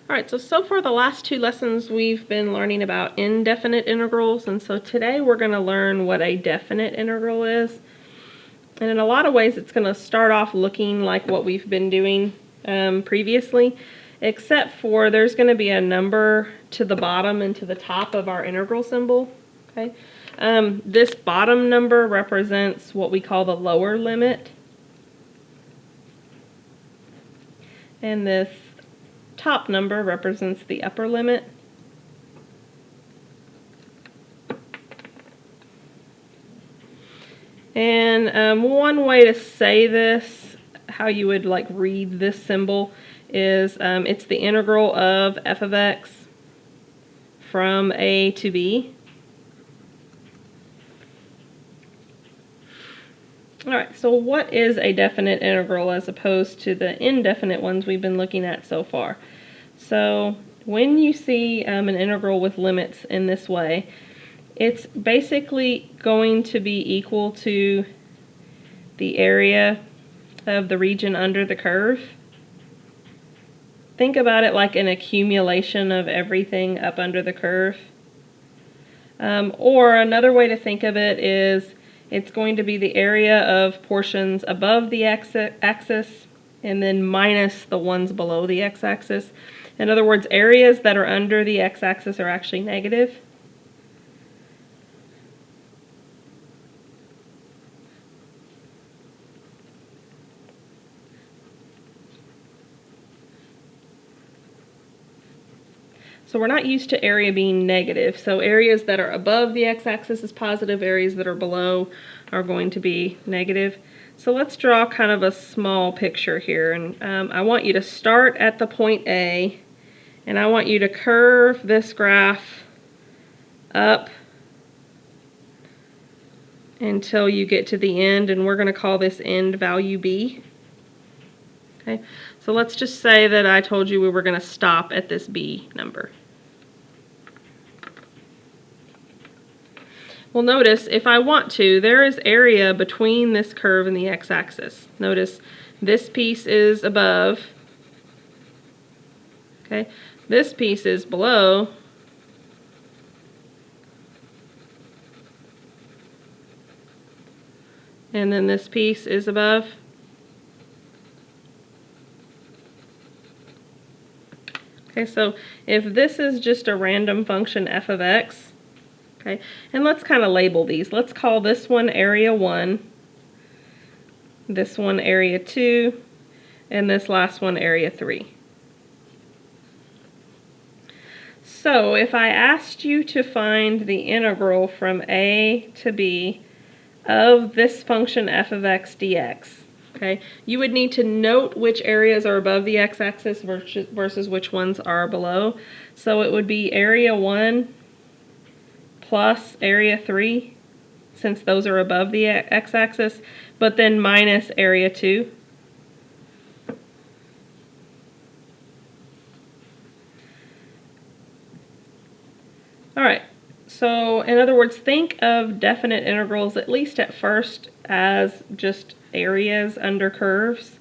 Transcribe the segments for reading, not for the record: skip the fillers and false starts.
All right, so far the last two lessons we've been learning about indefinite integrals, and so today we're going to learn what a definite integral is. And in a lot of ways it's going to start off looking like what we've been doing previously, except for there's going to be a number to the bottom and to the top of our integral symbol. Okay, this bottom number represents what we call the lower limit, and this top number represents the upper limit. And one way to say this, how you would like read this symbol, is it's the integral of f of x from a to b. Alright, so what is a definite integral as opposed to the indefinite ones we've been looking at so far? So when you see an integral with limits in this way, it's basically going to be equal to the area of the region under the curve. Think about it like an accumulation of everything up under the curve. Or another way to think of it is it's going to be the area of portions above the x-axis and then minus the ones below the x-axis. In other words, areas that are under the x-axis are actually negative. So we're not used to area being negative. So areas that are above the x-axis is positive, areas that are below are going to be negative. So let's draw kind of a small picture here. And I want you to start at the point A, and I want you to curve this graph up until you get to the end, and we're going to call this end value B. Okay, so let's just say that I told you we were going to stop at this B number. Well, notice if I want to, there is area between this curve and the x-axis. Notice this piece is above. Okay, this piece is below. And then this piece is above. Okay, so if this is just a random function f of x, okay, and let's kind of label these. Let's call this one area 1, this one area 2, and this last one area 3. So if I asked you to find the integral from a to b of this function f of x dx, okay, you would need to note which areas are above the x-axis versus which ones are below. So it would be area 1 plus area 3, since those are above the x-axis, but then minus area 2. Alright, so in other words, think of definite integrals, at least at first, as just areas under curves.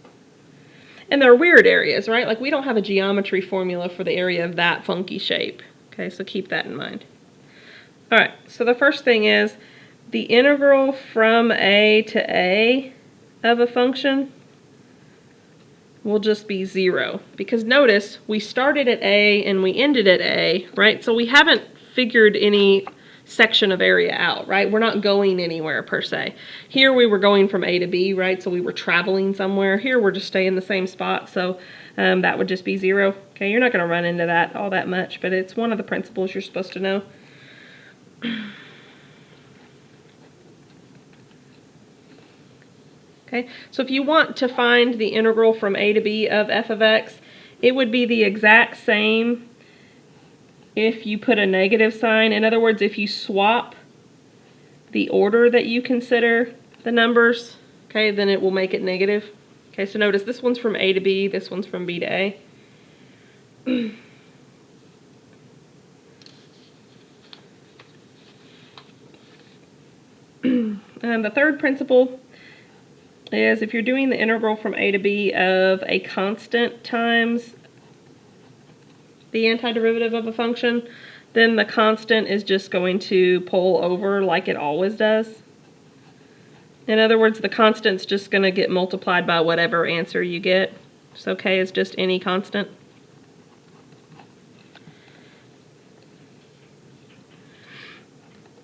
And they're weird areas, right? Like we don't have a geometry formula for the area of that funky shape. Okay, so keep that in mind. Alright, so the first thing is the integral from a to a of a function will just be 0. Because notice, we started at a and we ended at a, right? So we haven't figured any section of area out, right? We're not going anywhere per se. Here we were going from a to b, right? So we were traveling somewhere. Here we're just staying in the same spot, so that would just be 0. Okay, you're not going to run into that all that much, but it's one of the principles you're supposed to know. Okay, so if you want to find the integral from a to b of f of x, it would be the exact same if you put a negative sign. In other words, if you swap the order that you consider the numbers, okay, then it will make it negative. Okay, so notice this one's from a to b, this one's from b to a. And the third principle is if you're doing the integral from a to b of a constant times the antiderivative of a function, then the constant is just going to pull over like it always does. In other words, the constant's just going to get multiplied by whatever answer you get. So k is just any constant.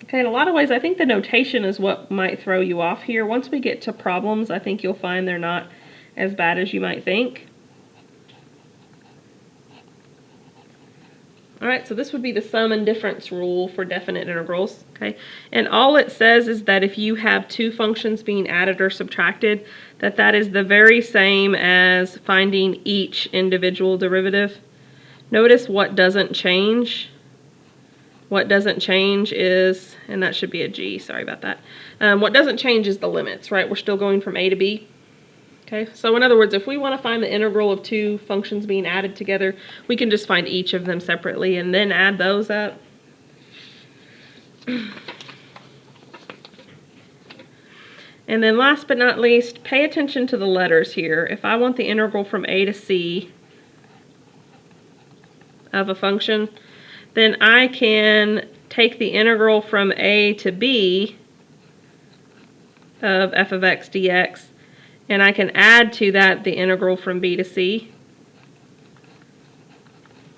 Okay, in a lot of ways, I think the notation is what might throw you off here. Once we get to problems, I think you'll find they're not as bad as you might think. All right, so this would be the sum and difference rule for definite integrals, okay? And all it says is that if you have two functions being added or subtracted, that is the very same as finding each individual derivative. Notice what doesn't change. What doesn't change is, and that should be a G, sorry about that. What doesn't change is the limits, right? We're still going from A to B. Okay, so in other words, if we want to find the integral of two functions being added together, we can just find each of them separately and then add those up. And then last but not least, pay attention to the letters here. If I want the integral from A to C of a function, then I can take the integral from A to B of f of x dx, and I can add to that the integral from B to C.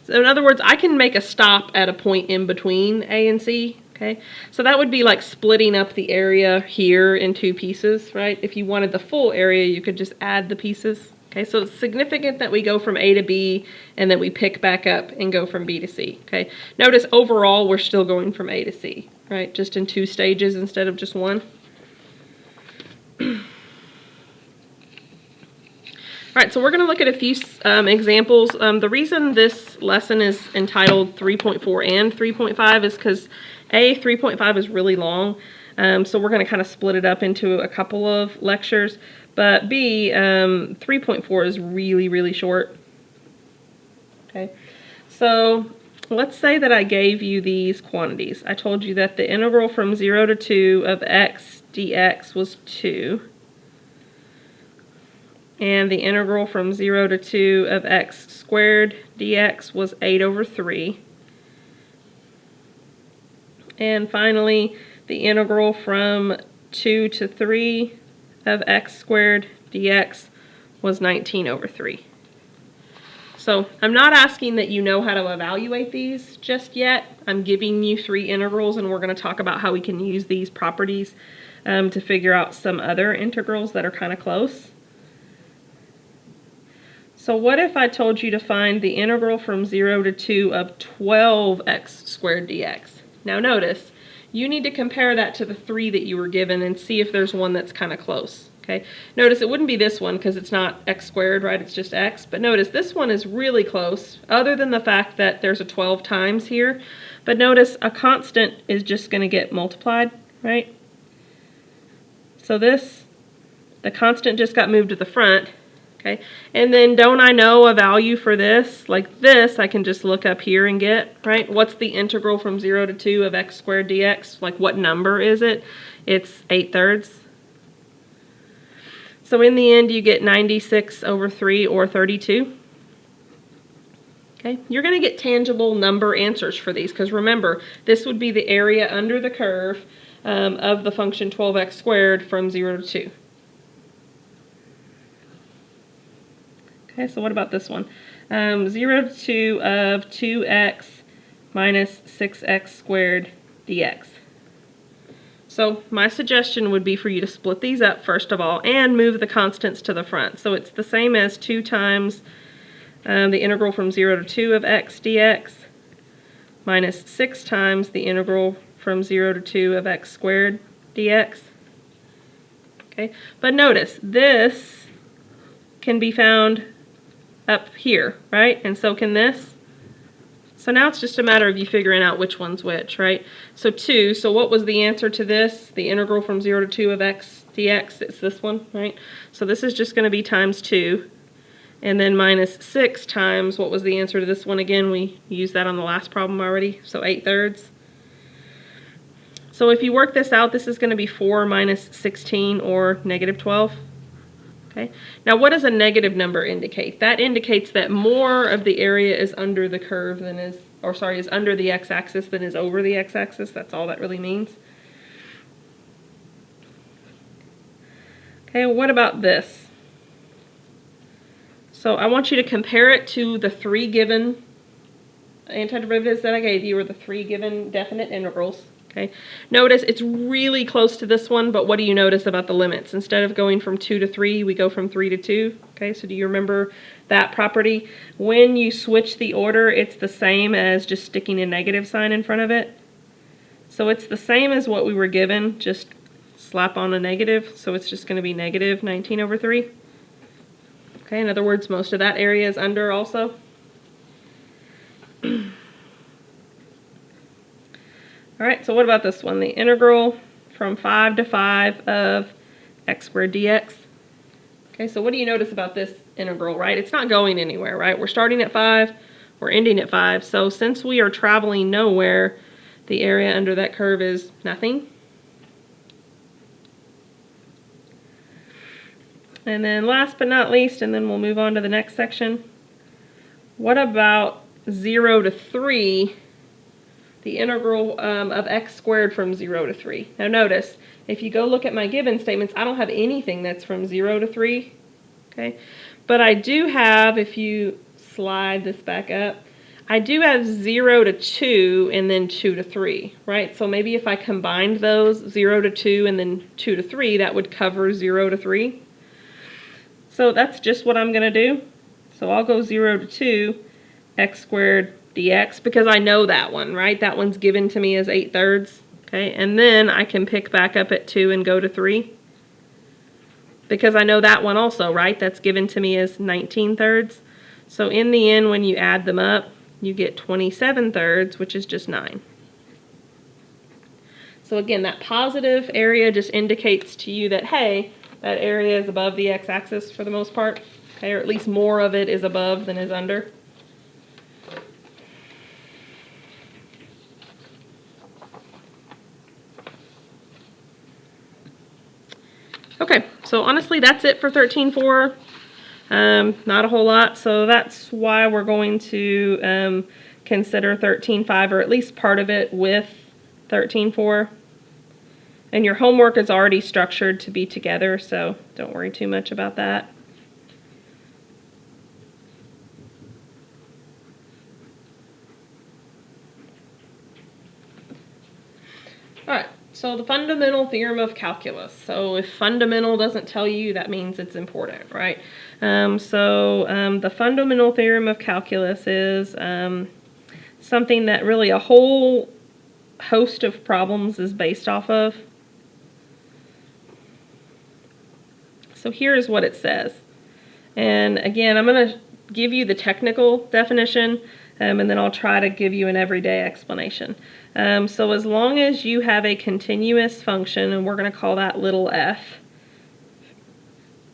So in other words, I can make a stop at a point in between A and C, okay? So that would be like splitting up the area here in two pieces, right? If you wanted the full area, you could just add the pieces. Okay, so it's significant that we go from A to B and then we pick back up and go from B to C, okay? Notice overall we're still going from A to C, right? Just in two stages instead of just one. All right, so we're going to look at a few examples. The reason this lesson is entitled 3.4 and 3.5 is because A, 3.5 is really long, so we're going to kind of split it up into a couple of lectures. But B, 3.4 is really, really short. Okay, so let's say that I gave you these quantities. I told you that the integral from 0 to 2 of x dx was 2. And the integral from 0 to 2 of x squared dx was 8 over 3. And finally, the integral from 2 to 3 of x squared dx was 19 over 3. So I'm not asking that you know how to evaluate these just yet. I'm giving you three integrals, and we're going to talk about how we can use these properties to figure out some other integrals that are kind of close. So what if I told you to find the integral from 0 to 2 of 12x squared dx? Now notice, you need to compare that to the 3 that you were given and see if there's one that's kind of close. Okay. Notice it wouldn't be this one because it's not x squared, right? It's just x. But notice this one is really close, other than the fact that there's a 12 times here. But notice a constant is just going to get multiplied, right? So the constant just got moved to the front. Okay, and then don't I know a value for this? Like this, I can just look up here and get, right? What's the integral from 0 to 2 of x squared dx? Like what number is it? It's 8/3. So in the end, you get 96 over 3 or 32. Okay, you're going to get tangible number answers for these because remember, this would be the area under the curve of the function 12x squared from 0 to 2. Okay, so what about this one? 0 to 2 of 2x minus 6x squared dx. So my suggestion would be for you to split these up first of all and move the constants to the front. So it's the same as 2 times the integral from 0 to 2 of x dx minus 6 times the integral from 0 to 2 of x squared dx. Okay, but notice this can be found up here, right? And so can this. So now it's just a matter of you figuring out which one's which, right? So 2, so what was the answer to this? The integral from 0 to 2 of x dx, it's this one, right? So this is just going to be times 2. And then minus 6 times, what was the answer to this one again? We used that on the last problem already, so 8/3. So if you work this out, this is going to be 4 minus 16 or negative 12. Okay. Now, what does a negative number indicate? That indicates that more of the area is under the curve than is, or sorry, is under the x-axis than is over the x-axis. That's all that really means. Okay, what about this? So I want you to compare it to the 3 given antiderivatives that I gave you, or the 3 given definite integrals. Okay. Notice it's really close to this one, but what do you notice about the limits? Instead of going from 2 to 3, we go from 3 to 2. Okay, so do you remember that property? When you switch the order, it's the same as just sticking a negative sign in front of it. So it's the same as what we were given, just slap on a negative, so it's just going to be negative 19 over 3. Okay, in other words, most of that area is under also. All right, so what about this one? The integral from 5 to 5 of x squared dx. Okay, so what do you notice about this integral, right? It's not going anywhere, right? We're starting at 5, we're ending at 5. So since we are traveling nowhere, the area under that curve is nothing. And then last but not least, and then we'll move on to the next section, what about 0 to 3? The integral of x squared from 0 to 3. Now notice, if you go look at my given statements, I don't have anything that's from 0 to 3. Okay, but I do have, if you slide this back up, I do have 0 to 2 and then 2 to 3, right? So maybe if I combined those, 0 to 2 and then 2 to 3, that would cover 0 to 3. So that's just what I'm going to do. So I'll go 0 to 2, x squared dx, because I know that one, right? That one's given to me as 8/3. Okay, and then I can pick back up at 2 and go to 3. Because I know that one also, right? That's given to me as 19/3. So in the end, when you add them up, you get 27/3, which is just 9. So again, that positive area just indicates to you that, hey, that area is above the x-axis for the most part. Okay, or at least more of it is above than is under. Okay, so honestly, that's it for 13.4. Not a whole lot, so that's why we're going to consider 13.5, or at least part of it, with 13.4. And your homework is already structured to be together, so don't worry too much about that. All right. So the fundamental theorem of calculus. So if fundamental doesn't tell you, that means it's important, right? The fundamental theorem of calculus is something that really a whole host of problems is based off of. So here's what it says. And again, I'm going to give you the technical definition, and then I'll try to give you an everyday explanation. So as long as you have a continuous function, and we're going to call that little f,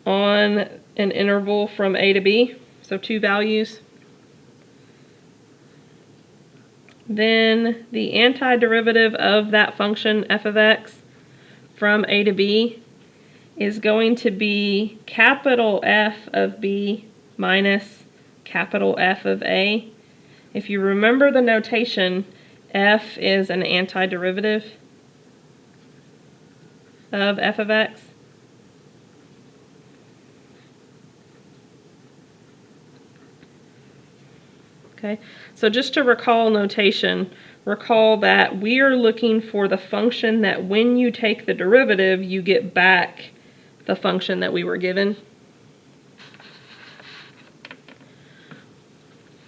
on an interval from a to b, so 2 values, then the antiderivative of that function f of x from a to b is going to be capital F of b minus capital F of a. If you remember the notation, f is an antiderivative of f of x. Okay, so just to recall notation, recall that we are looking for the function that when you take the derivative, you get back the function that we were given.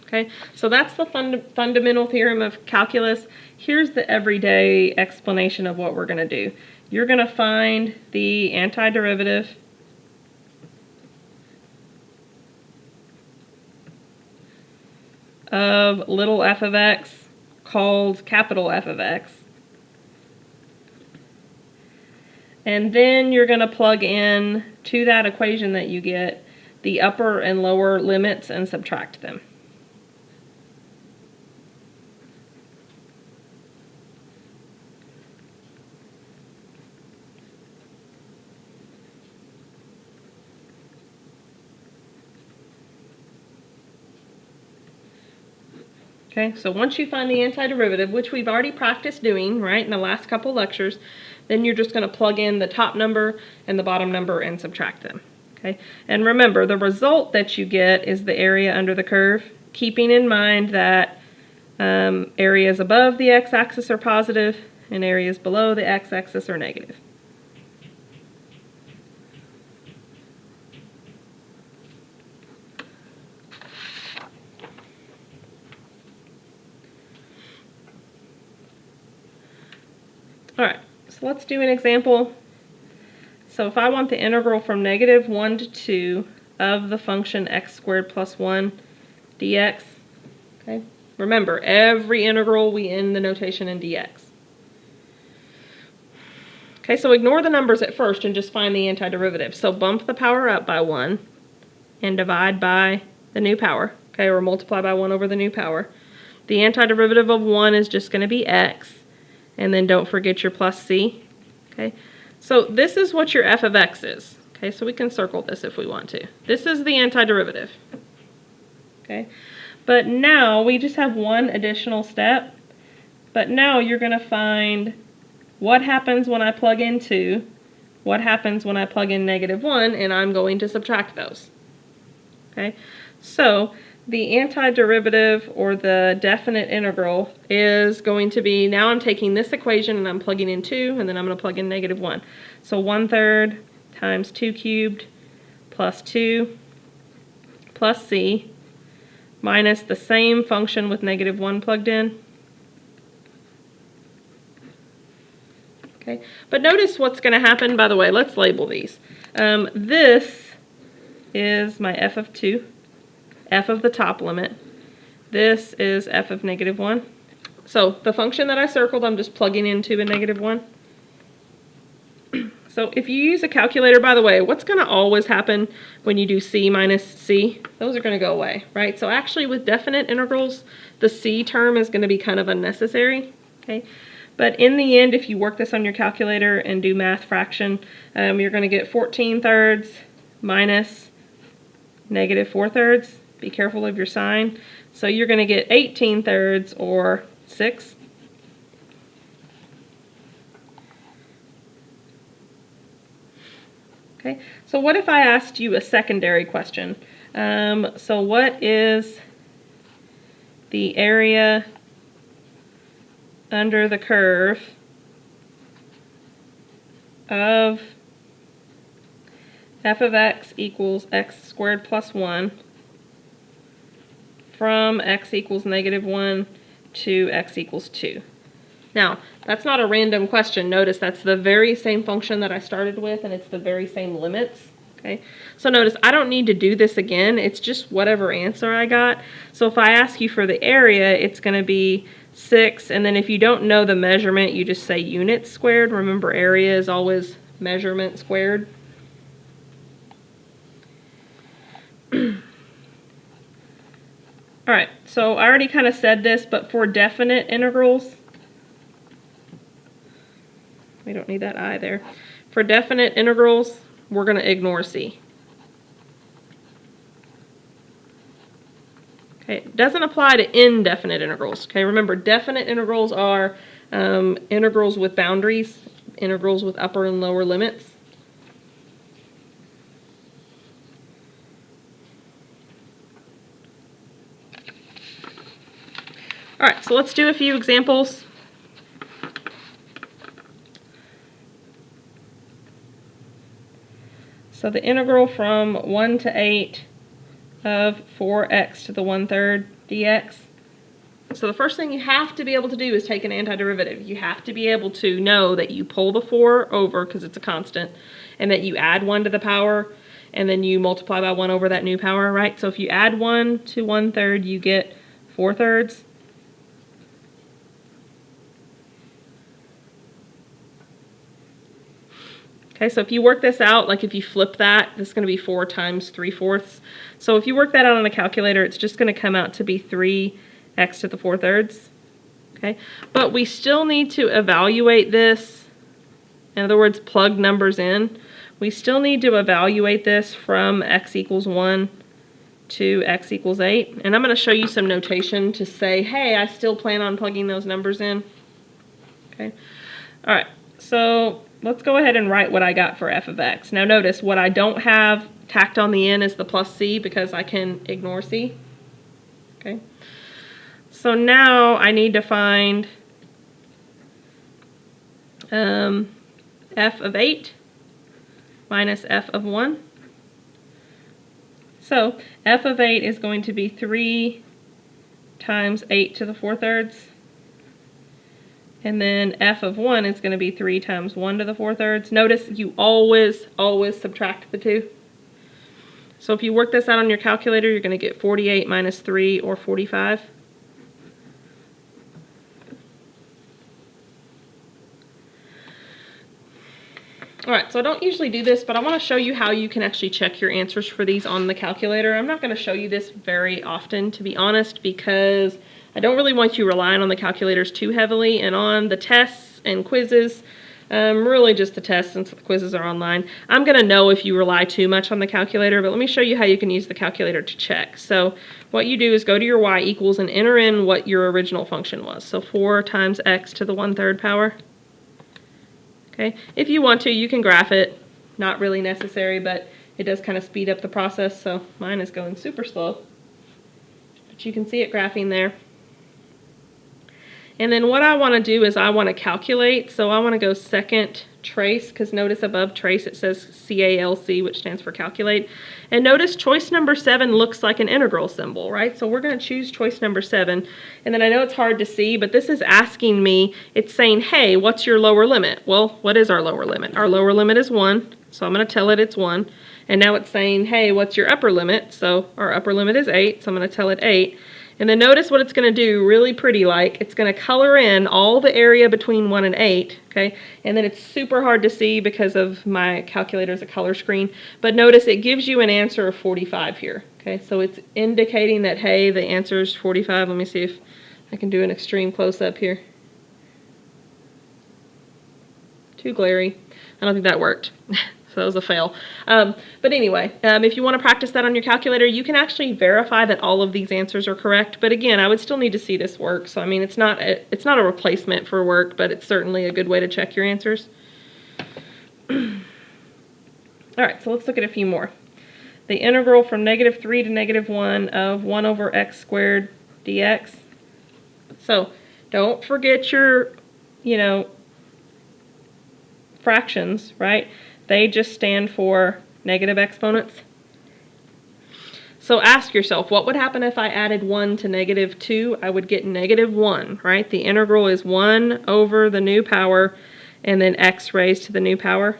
Okay, so that's the fundamental theorem of calculus. Here's the everyday explanation of what we're going to do. You're going to find the antiderivative of little f of x called capital F of x. And then you're going to plug in to that equation that you get the upper and lower limits and subtract them. Okay, so once you find the antiderivative, which we've already practiced doing, right, in the last couple lectures, then you're just going to plug in the top number and the bottom number and subtract them. Okay, and remember, the result that you get is the area under the curve, keeping in mind that areas above the x-axis are positive and areas below the x-axis are negative. All right, so let's do an example. So if I want the integral from -1 to 2 of the function x squared plus 1 dx, okay, remember, every integral we end the notation in dx. Okay, so ignore the numbers at first and just find the antiderivative. So bump the power up by 1 and divide by the new power, okay, or multiply by 1 over the new power. The antiderivative of 1 is just going to be x, and then don't forget your plus c, okay. So this is what your f of x is, okay, so we can circle this if we want to. This is the antiderivative, okay. But now we just have one additional step, but now you're going to find what happens when I plug in 2, what happens when I plug in -1, and I'm going to subtract those. Okay, so the antiderivative, or the definite integral, is going to be, now I'm taking this equation and I'm plugging in 2, and then I'm going to plug in -1. So 1/3 times 2 cubed plus 2 plus c minus the same function with -1 plugged in. Okay, but notice what's going to happen. By the way, let's label these. This is my f of 2, f of the top limit. This is f of -1. So the function that I circled, I'm just plugging into a -1. So if you use a calculator, by the way, what's going to always happen when you do c minus c? Those are going to go away, right? So actually with definite integrals, the c term is going to be kind of unnecessary, okay? But in the end, if you work this on your calculator and do math fraction, you're going to get 14/3 minus -4/3. Be careful of your sign. So you're going to get 18/3, or 6. Okay, so what if I asked you a secondary question? So what is the area under the curve of f of x equals x squared plus 1 from x equals -1 to x equals 2? Now, that's not a random question. Notice that's the very same function that I started with, and it's the very same limits. Okay, so notice I don't need to do this again. It's just whatever answer I got. So if I ask you for the area, it's going to be 6, and then if you don't know the measurement, you just say units squared. Remember, area is always measurement squared. Alright, so I already kind of said this, but for definite integrals, we don't need that I there. For definite integrals, we're going to ignore c. Okay, it doesn't apply to indefinite integrals. Okay, remember, definite integrals are integrals with boundaries, integrals with upper and lower limits. All right, so let's do a few examples. So the integral from 1 to 8 of 4x to the 1/3 dx. So the first thing you have to be able to do is take an antiderivative. You have to be able to know that you pull the 4 over, because it's a constant, and that you add 1 to the power, and then you multiply by 1 over that new power, right? So if you add 1 to 1/3, you get 4/3. Okay, so if you work this out, like if you flip that, this is going to be 4 times 3/4. So if you work that out on a calculator, it's just going to come out to be 3x to the 4/3. Okay, but we still need to evaluate this. In other words, plug numbers in. We still need to evaluate this from x equals 1 2x equals 8. And I'm going to show you some notation to say, hey, I still plan on plugging those numbers in. Okay. All right. So let's go ahead and write what I got for f of x. Now notice what I don't have tacked on the end is the plus c because I can ignore c. Okay. So now I need to find f of 8 minus f of 1. So f of 8 is going to be 3 times 8 to the 4/3. And then f of 1 is going to be 3 times 1 to the 4/3. Notice you always subtract the 2. So if you work this out on your calculator, you're going to get 48 minus 3, or 45. Alright, so I don't usually do this, but I want to show you how you can actually check your answers for these on the calculator. I'm not going to show you this very often, to be honest, because I don't really want you relying on the calculators too heavily, and on the tests and quizzes, really just the tests since the quizzes are online. I'm going to know if you rely too much on the calculator, but let me show you how you can use the calculator to check. So what you do is go to your y equals and enter in what your original function was. So 4 times x to the 1/3 power. Okay. If you want to, you can graph it. Not really necessary, but it does kind of speed up the process, so mine is going super slow. But you can see it graphing there. And then what I want to do is I want to calculate, so I want to go second trace, because notice above trace it says CALC, which stands for calculate. And notice choice number 7 looks like an integral symbol, right? So we're going to choose choice number 7. And then I know it's hard to see, but this is asking me, it's saying, hey, what's your lower limit? Well, what is our lower limit? Our lower limit is 1, so I'm going to tell it it's 1. And now it's saying, hey, what's your upper limit? So our upper limit is 8, so I'm going to tell it 8. And then notice what it's going to do, really pretty like, it's going to color in all the area between 1 and 8, okay? And then it's super hard to see because of my calculator's a color screen, but notice it gives you an answer of 45 here, okay? So it's indicating that, hey, the answer is 45. Let me see if I can do an extreme close-up here. Too glary. I don't think that worked. So that was a fail. But anyway, if you want to practice that on your calculator, you can actually verify that all of these answers are correct. But again, I would still need to see this work. So I mean, it's not a replacement for work, but it's certainly a good way to check your answers. All right, so let's look at a few more. The integral from -3 to -1 of 1 over x squared dx. So don't forget your, fractions, right? They just stand for negative exponents. So ask yourself, what would happen if I added 1 to -2? I would get -1, right? The integral is 1 over the new power and then x raised to the new power.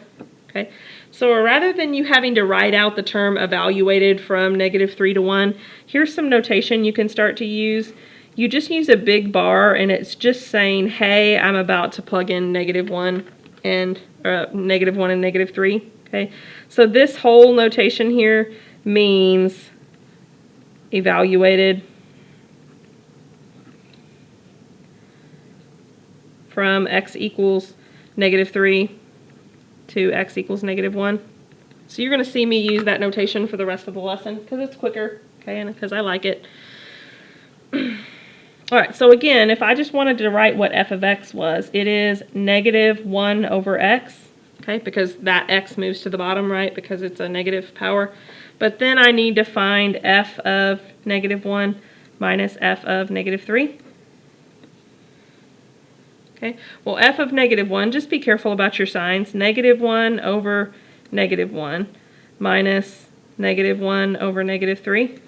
Okay. So rather than you having to write out the term evaluated from -3 to 1, here's some notation you can start to use. You just use a big bar and it's just saying, hey, I'm about to plug in -1 and -1 and -3. Okay, so this whole notation here means evaluated from x equals -3 to x equals -1. So you're going to see me use that notation for the rest of the lesson because it's quicker, okay, and because I like it. All right, so again, if I just wanted to write what f of x was, it is -1 over x, okay, because that x moves to the bottom, right, because it's a negative power. But then I need to find f of -1 minus f of -3. Okay, well, f of -1, just be careful about your signs. -1 over -1 minus -1 over -3.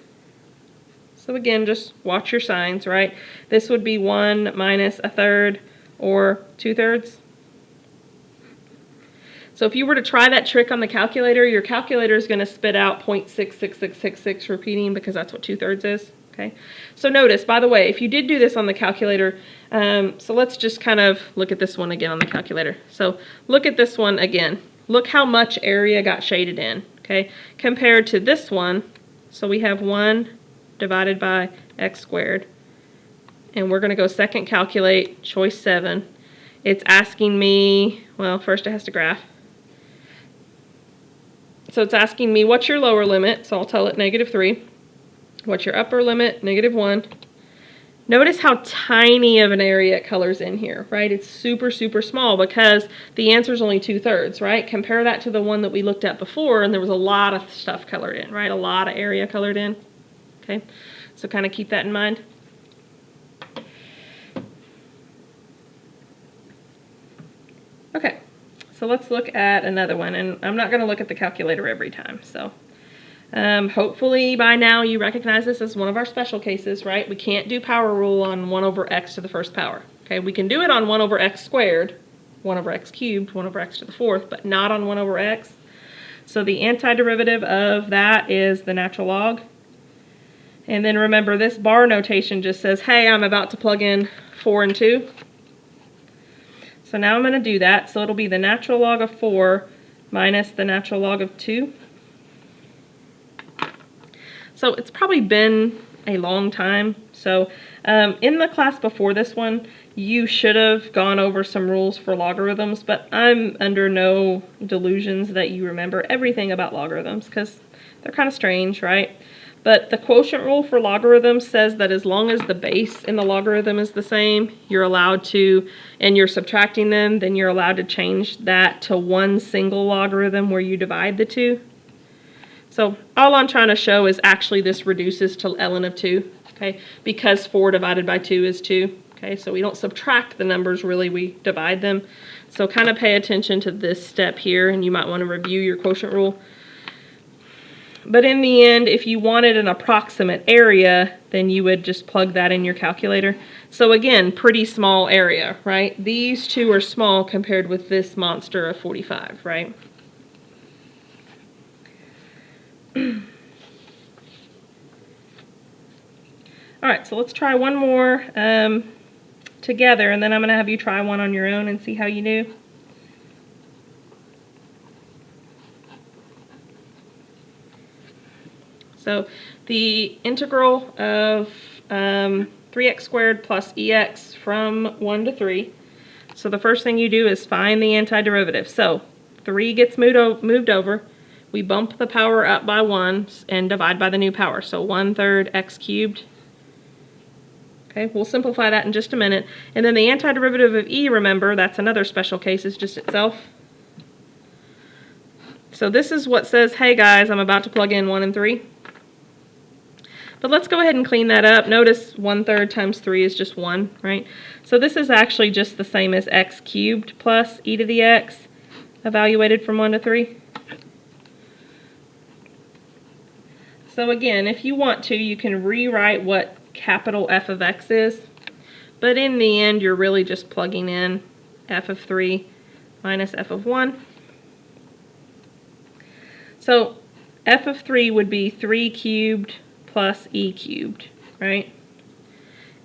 So again, just watch your signs, right? This would be 1 minus 1/3 or 2/3. So if you were to try that trick on the calculator, your calculator is going to spit out 0.66666 repeating because that's what 2/3 is. Okay. So notice, by the way, if you did do this on the calculator, so let's just kind of look at this one again on the calculator. So look at this one again. Look how much area got shaded in, okay, compared to this one. So we have 1 divided by x squared. And we're going to go second calculate, choice 7. It's asking me, well, first it has to graph. So it's asking me, what's your lower limit? So I'll tell it -3. What's your upper limit? -1. Notice how tiny of an area it colors in here, right? It's super, super small because the answer is only 2/3, right? Compare that to the one that we looked at before, and there was a lot of stuff colored in, right? A lot of area colored in, okay? So kind of keep that in mind. Okay, so let's look at another one, and I'm not going to look at the calculator every time, so hopefully by now you recognize this as one of our special cases, right? We can't do power rule on 1 over x to the first power, okay? We can do it on 1 over x squared, 1 over x cubed, 1 over x to the fourth, but not on 1 over x. So the antiderivative of that is the natural log. And then remember, this bar notation just says, hey, I'm about to plug in 4 and 2. So now I'm going to do that. So it'll be the natural log of 4 minus the natural log of 2. So it's probably been a long time. So in the class before this one, you should have gone over some rules for logarithms, but I'm under no delusions that you remember everything about logarithms because they're kind of strange, right? But the quotient rule for logarithms says that as long as the base in the logarithm is the same, you're allowed to, and you're subtracting them, then you're allowed to change that to one single logarithm where you divide the two. So all I'm trying to show is actually this reduces to ln of 2, okay, because 4 divided by 2 is 2, okay, so we don't subtract the numbers, really, we divide them. So kind of pay attention to this step here, and you might want to review your quotient rule. But in the end, if you wanted an approximate area, then you would just plug that in your calculator. So again, pretty small area, right? These two are small compared with this monster of 45, right? All right, so let's try one more together, and then I'm going to have you try one on your own and see how you do. So the integral of 3x squared plus ex from 1 to 3. So the first thing you do is find the antiderivative. So 3 gets moved over. We bump the power up by 1 and divide by the new power. So 1/3 x cubed. Okay, we'll simplify that in just a minute. And then the antiderivative of e, remember, that's another special case, is just itself. So this is what says, hey guys, I'm about to plug in 1 and 3. But let's go ahead and clean that up. Notice 1/3 times 3 is just 1, right? So this is actually just the same as x cubed plus e to the x, evaluated from 1 to 3. So again, if you want to, you can rewrite what capital F of x is. But in the end, you're really just plugging in f of 3 minus f of 1. So f of 3 would be 3 cubed plus e cubed, right?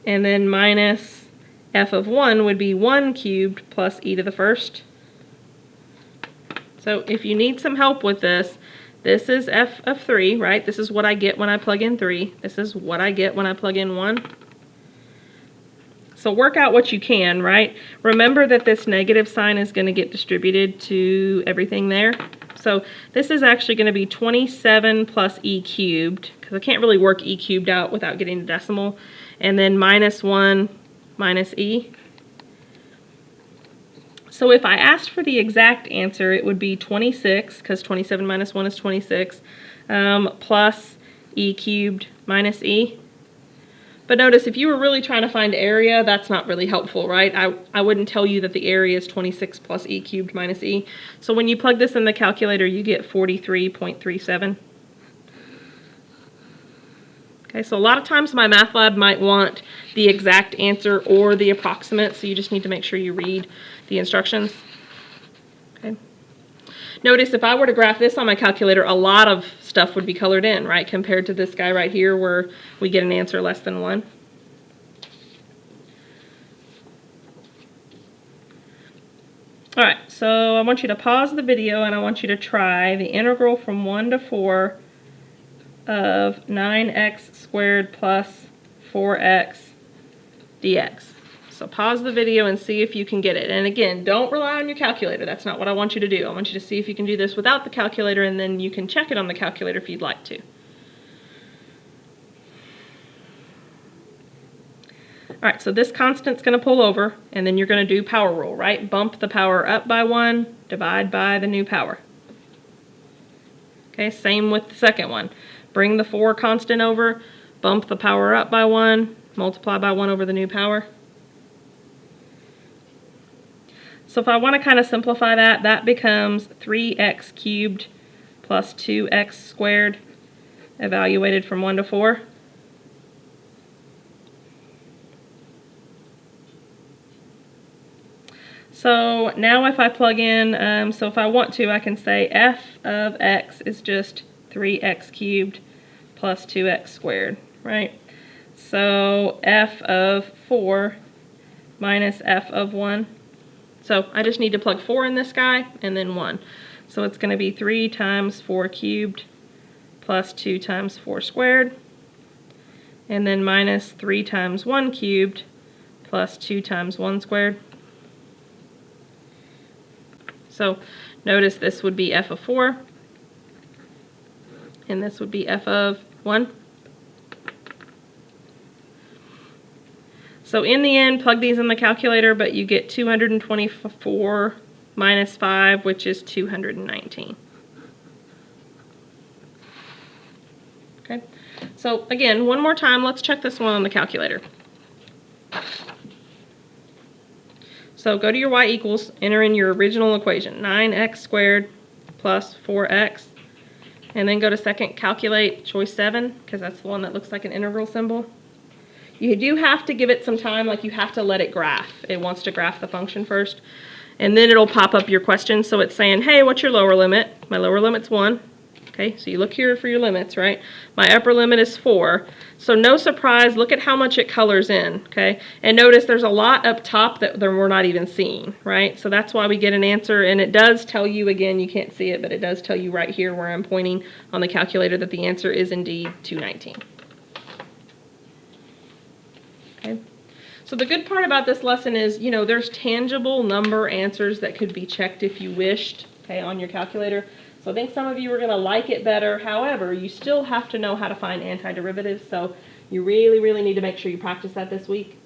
And then minus f of 1 would be 1 cubed plus e to the first. So if you need some help with this, this is f of 3, right? This is what I get when I plug in 3. This is what I get when I plug in 1. So work out what you can, right? Remember that this negative sign is going to get distributed to everything there. So this is actually going to be 27 plus e cubed, because I can't really work e cubed out without getting a decimal, and then minus 1 minus e. So if I asked for the exact answer, it would be 26, because 27 minus 1 is 26, plus e cubed minus e. But notice, if you were really trying to find area, that's not really helpful, right? I wouldn't tell you that the area is 26 plus e cubed minus e. So when you plug this in the calculator, you get 43.37. Okay, so a lot of times MyMathLab might want the exact answer or the approximate, so you just need to make sure you read the instructions. Okay. Notice if I were to graph this on my calculator, a lot of stuff would be colored in, right, compared to this guy right here where we get an answer less than 1. All right, so I want you to pause the video and I want you to try the integral from 1 to 4 of 9x squared plus 4x dx. So pause the video and see if you can get it. And again, don't rely on your calculator. That's not what I want you to do. I want you to see if you can do this without the calculator, and then you can check it on the calculator if you'd like to. All right, so this constant's going to pull over, and then you're going to do power rule, right? Bump the power up by 1, divide by the new power. Okay, same with the second one. Bring the 4 constant over, bump the power up by 1, multiply by 1 over the new power. So if I want to kind of simplify that, that becomes 3x cubed plus 2x squared, evaluated from 1 to 4. So now if I plug in, so if I want to, I can say f of x is just 3x cubed plus 2x squared, right? So f of 4 minus f of 1. So I just need to plug 4 in this guy and then 1. So it's going to be 3 times 4 cubed plus 2 times 4 squared. And then minus 3 times 1 cubed plus 2 times 1 squared. So notice this would be f of 4, and this would be f of 1. So in the end, plug these in the calculator, but you get 224 minus 5, which is 219. Okay, so again, one more time, let's check this one on the calculator. So go to your y equals, enter in your original equation, 9x squared plus 4x, and then go to second, calculate choice 7, because that's the one that looks like an integral symbol. You do have to give it some time, like you have to let it graph. It wants to graph the function first, and then it'll pop up your question. So it's saying, hey, what's your lower limit? My lower limit's 1. Okay, so you look here for your limits, right? My upper limit is 4. So no surprise, look at how much it colors in, okay? And notice there's a lot up top that we're not even seeing, right? So that's why we get an answer, and it does tell you, again, you can't see it, but it does tell you right here where I'm pointing on the calculator that the answer is indeed 219. Okay. So the good part about this lesson is, you know, there's tangible number answers that could be checked if you wished, okay, on your calculator. So I think some of you are going to like it better. However, you still have to know how to find antiderivatives, so you really, really need to make sure you practice that this week.